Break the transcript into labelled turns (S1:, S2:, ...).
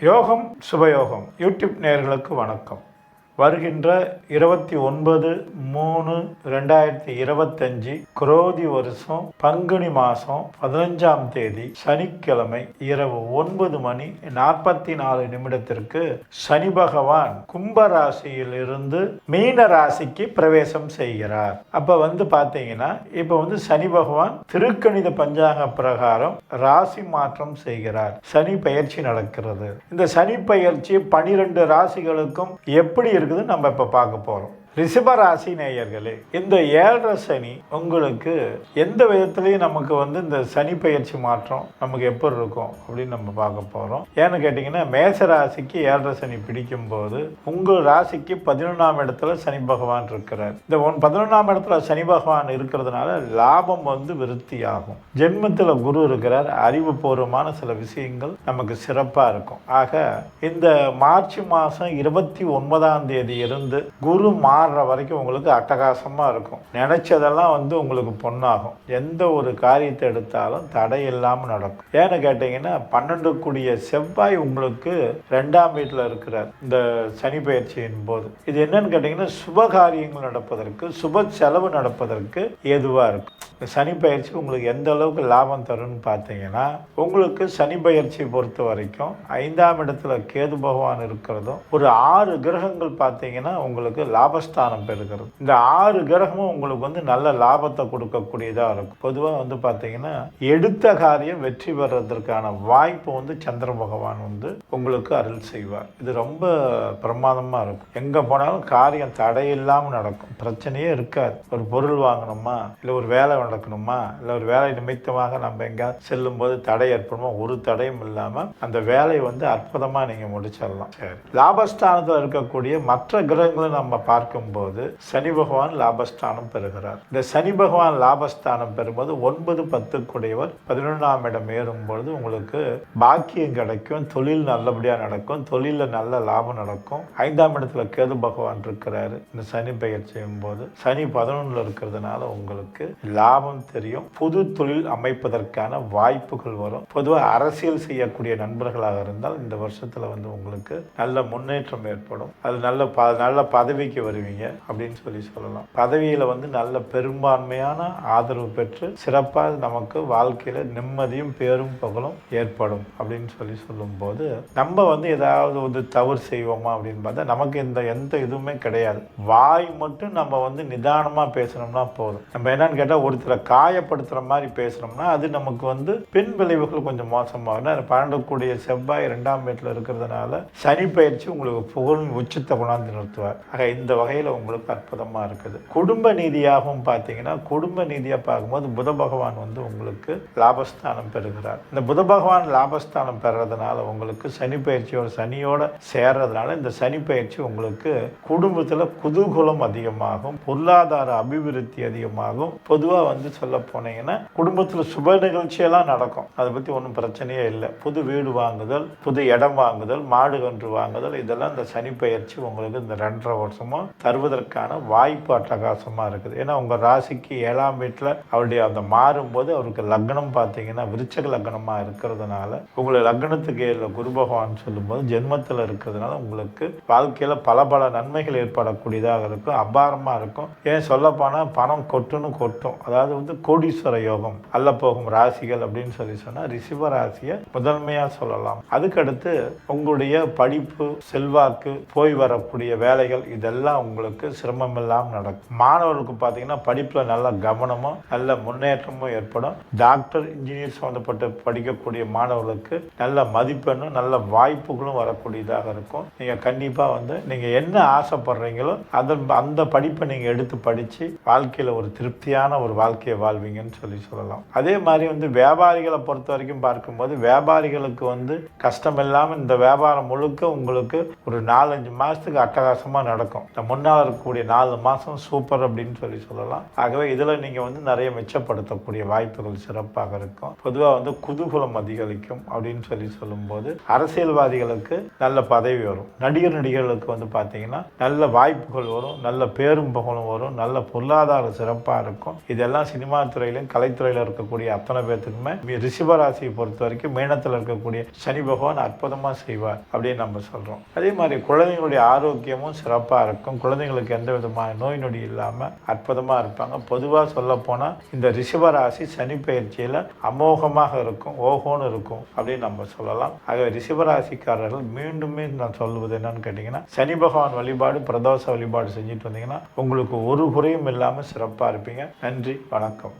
S1: யோகம் சுபயோகம் யூடியூப் நேயர்களுக்கு வணக்கம். வருகின்ற 29/3/2025 குரோதி வருஷம் பங்குனி மாதம் 15ஆம் தேதி சனிக்கிழமை இரவு 9:44 சனி பகவான் கும்பராசியில் இருந்து மீன ராசிக்கு பிரவேசம் செய்கிறார். அப்ப பார்த்தீங்கன்னா இப்ப சனி பகவான் திருக்கணித பஞ்சாங்க பிரகாரம் ராசி மாற்றம் செய்கிறார். சனி பயிற்சி நடக்கிறது. இந்த சனி பயிற்சி 12 ராசிகளுக்கும் எப்படி இருக்குது நம்ம இப்ப பார்க்க போறோம். ரிஷப ராசி நேயர்களே, இந்த 7.5 சனி உங்களுக்கு எந்த விதத்திலையும் நமக்கு இந்த சனி பயிற்சி மாற்றம் நமக்கு எப்படி இருக்கும் அப்படின்னு நம்ம பார்க்க போறோம். ஏன்னு கேட்டீங்கன்னா, மேச ராசிக்கு 7.5 சனி பிடிக்கும் போது உங்கள் ராசிக்கு 11ஆம் இடத்துல சனி பகவான் இருக்கிறார். இந்த 11ஆம் இடத்துல சனி பகவான் இருக்கிறதுனால லாபம் விருத்தி ஆகும். ஜென்மத்தில் குரு இருக்கிறார். அறிவுபூர்வமான சில விஷயங்கள் நமக்கு சிறப்பா இருக்கும். ஆக இந்த மார்ச் மாதம் 29ஆம் தேதி இருந்து குரு மாறுற வரைக்கும் உங்களுக்கு அட்டகாசமா இருக்கும். நினைச்சதெல்லாம் உங்களுக்கு பொண்ணாகும். எந்த ஒரு காரியத்தை எடுத்தாலும் தடை இல்லாம நடக்கும். ஏன்னு கேட்டீங்கன்னா, 12 கூடிய செவ்வாய் உங்களுக்கு 2ஆம் வீட்டில் இருக்கிறார் இந்த சனி பயிற்சியின் போது. இது என்னன்னு கேட்டீங்கன்னா, சுப காரியங்கள் நடப்பதற்கு, சுப செலவு நடப்பதற்கு ஏதுவா இருக்கும். சனி பயிற்சி உங்களுக்கு எந்த அளவுக்கு லாபம் தரும்னு பார்த்தீங்கன்னா, உங்களுக்கு சனி பயிற்சியை பொறுத்த வரைக்கும் 5ஆம் இடத்துல கேது பகவான் இருக்கிறதும் ஒரு 6 கிரகங்கள் பார்த்தீங்கன்னா உங்களுக்கு லாபஸ்தானம் பெறுகிறது. இந்த 6 கிரகமும் உங்களுக்கு நல்ல லாபத்தை கொடுக்கக்கூடியதா இருக்கும். பொதுவாக பார்த்தீங்கன்னா, எடுத்த காரியம் வெற்றி பெறதற்கான வாய்ப்பு சந்திர பகவான் உங்களுக்கு அருள் செய்வார். இது ரொம்ப பிரமாதமா இருக்கும். எங்க போனாலும் காரியம் தடையில்லாமல் நடக்கும். பிரச்சனையே இருக்காது. ஒரு பொருள் வாங்கணுமா, இல்லை ஒரு வேலை நடக்கணுமா, இல்லை ஒரு வேலை நிமித்தமாக நம்ம எங்கேயாவது செல்லும் போது தடை ஏற்படுமா, ஒரு தடையும் இல்லாமல் அந்த வேலையை அற்புதமாக நீங்கள் முடிச்சிடலாம். சரி, லாபஸ்தானத்தில் இருக்கக்கூடிய மற்ற கிரகங்களை நம்ம பார்க்கும்போது சனி பகவான் லாபஸ்தானம் பெறுகிறார். இந்த சனி பகவான் லாபஸ்தானம் பெறும்போது 9-10 கூடியவர் 11ஆம் இடம் ஏறும் பொழுது உங்களுக்கு பாக்கியம் கிடைக்கும். தொழில் நல்லபடியாக நடக்கும். தொழிலில் நல்ல லாபம் நடக்கும். 5ஆம் இடத்துல கேது பகவான் இருக்கிறாரு. இந்த சனி பயிற்சியும் போது சனி 11 இருக்கிறதுனால உங்களுக்கு லாபம் தெரியும். புது தொழில் அமைப்பதற்கான வாய்ப்புகள் வரும். பொதுவாக அரசியல் செய்யக்கூடிய நண்பர்களாக இருந்தால் இந்த வருஷத்துல உங்களுக்கு நல்ல முன்னேற்றம் ஏற்படும். அது நல்ல பதவிக்கு வருவீங்க அப்படின்னு சொல்லலாம். பதவியில நல்ல பெரும்பான்மையான ஆதரவு பெற்று சிறப்பாக நமக்கு வாழ்க்கையில நிம்மதியும் பேரும் புகழும் ஏற்படும் அப்படின்னு சொல்லும் போது, நம்ம ஏதாவது ஒரு தவறு செய்வோமா அப்படின்னு பார்த்தா நமக்கு எந்த இதுவுமே கிடையாது. வாய் மட்டும் நம்ம நிதானமா பேசணும்னா போதும். நம்ம என்னன்னு கேட்டா, ஒருத்தரை காயப்படுத்துற மாதிரி பேசணும்னா அது நமக்கு பின் விளைவுகள் கொஞ்சம் மோசமாகும். 12 கூடிய செவ்வாய் 2ஆம் வீட்டில் இருக்கிறதுனால சனி பயிற்சி உங்களுக்கு புகழ் உச்சத்தை கொண்டாந்து நிறுத்துவார். ஆக இந்த வகையில் உங்களுக்கு அற்புதமா இருக்குது. குடும்ப நீதியாகவும் பார்த்தீங்கன்னா, குடும்ப நீதியா பார்க்கும்போது புத பகவான் உங்களுக்கு லாபஸ்தானம் பெறுகிறார். இந்த புத பகவான் லாபஸ்தானம் பெறதுனால உங்களுக்கு சனி பயிற்சியோட சனியோட சேர்றதுனால இந்த சனி பயிற்சி உங்களுக்கு குடும்பத்தில் குதூகலம் அதிகமாகும். பொருளாதார அபிவிருத்தி அதிகமாகும். பொதுவாக சொல்ல போனீங்கன்னா, குடும்பத்தில் சுப நிகழ்ச்சியெல்லாம் நடக்கும். அதை பற்றி ஒன்றும் பிரச்சனையே இல்லை. புது வீடு வாங்குதல், புது இடம் வாங்குதல், மாடு கன்று வாங்குதல், இதெல்லாம் இந்த சனி பயிற்சி உங்களுக்கு இந்த 2.5 வருஷமா தருவதற்கான வாய்ப்பு அட்டகாசமா இருக்குது. ஏன்னா உங்க ராசிக்கு 7ஆம் வீட்டில் அவருடைய அந்த மாறும்போது அவருக்கு லக்னம் பார்த்தீங்கன்னா விருச்சக லக்னமா இருக்கிறதுனால, உங்களை லக்னத்துக்கு குரு பகவான் சொல்லும் போது ஜென்மத்தில் இருக்கிறதுனால உங்களுக்கு வாழ்க்கையில பல நன்மைகள் ஏற்படக்கூடியதாக இருக்கும். அபாரமா இருக்கும். ஏன் சொல்ல போனா பணம் கொட்டும். அதாவது கோடீஸ்வர யோகம் அல்ல போகும் ராசிகள் அப்படின்னு சொன்னா ரிஷப ராசியை முதன்மையா சொல்லலாம். அதுக்கடுத்து உங்களுடைய படிப்பு, செல்வாக்கு, போய் வரக்கூடிய வேலைகள், இதெல்லாம் உங்களுக்கு சிரமம் இல்லாமல் நடக்கும். மாணவர்களுக்கு பார்த்தீங்கன்னா படிப்புல நல்ல கவனமும் நல்ல முன்னேற்றமும் ஏற்படும். டாக்டர், இன்ஜினியர் சம்பந்தப்பட்டு படிக்கக்கூடிய மாணவர்களுக்கு நல்ல மதிப்பெண்ணும் நல்ல வாய்ப்புகளும் வரக்கூடியதாக இருக்கும். நீங்க கண்டிப்பா நீங்க என்ன ஆசைப்படுறீங்களோ அந்த படிப்பை நீங்க எடுத்து படிச்சு வாழ்க்கையில ஒரு திருப்தியான ஒரு வாழ்க்கையை வாழ்வீங்கன்னு சொல்லலாம். அதே மாதிரி வியாபாரிகளை பொறுத்த வரைக்கும் பார்க்கும்போது, வியாபாரிகளுக்கு கஷ்டம் இல்லாமல் இந்த வியாபாரம் முழுக்க உங்களுக்கு ஒரு 4-5 மாசத்துக்கு அட்டகாசமா நடக்கும். இந்த முன்னால் இருக்கக்கூடிய 4 மாசம் சூப்பர் அப்படின்னு சொல்லலாம். ஆகவே இதுல நீங்க நிறைய மிச்சப்படுத்தக்கூடிய வாய்ப்புகள் சிறப்பாக இருக்கும். பொதுவாக குதூகலம் அதிகரிக்கும் அப்படின்னு சொல்லும் போது அரசியல்வாதிகளுக்கு நல்ல பதவி வரும். நடிகர்களுக்கு பார்த்தீங்கன்னா நல்ல வாய்ப்புகள் வரும். நல்ல பேரும் புகழும் வரும். நல்ல பொருளாதார சிறப்பா இருக்கும். இதெல்லாம் எல்லாம் சினிமா துறையிலும் கலைத்துறையில் இருக்கக்கூடிய அத்தனை பேர்த்துக்குமே ரிஷபராசியை பொறுத்த வரைக்கும் மீனத்தில் இருக்கக்கூடிய சனி பகவான் அற்புதமாக செய்வார் அப்படின்னு நம்ம சொல்கிறோம். அதே மாதிரி குழந்தைங்களுடைய ஆரோக்கியமும் சிறப்பாக இருக்கும். குழந்தைங்களுக்கு எந்த விதமான நோய் நொடி இல்லாமல் அற்புதமாக இருப்பாங்க. பொதுவாக சொல்ல போனால் இந்த ரிஷபராசி சனி பயிற்சியில் அமோகமாக இருக்கும், ஓஹோன்னு இருக்கும் அப்படின்னு நம்ம சொல்லலாம். ஆக ரிஷபராசிக்காரர்கள் மீண்டுமே நான் சொல்வது என்னன்னு கேட்டிங்கன்னா, சனி பகவான் வழிபாடு பிரதோஷ வழிபாடு செஞ்சுட்டு வந்தீங்கன்னா உங்களுக்கு ஒரு குறையும் இல்லாமல் சிறப்பாக இருப்பீங்க. நன்றி, வணக்கம்.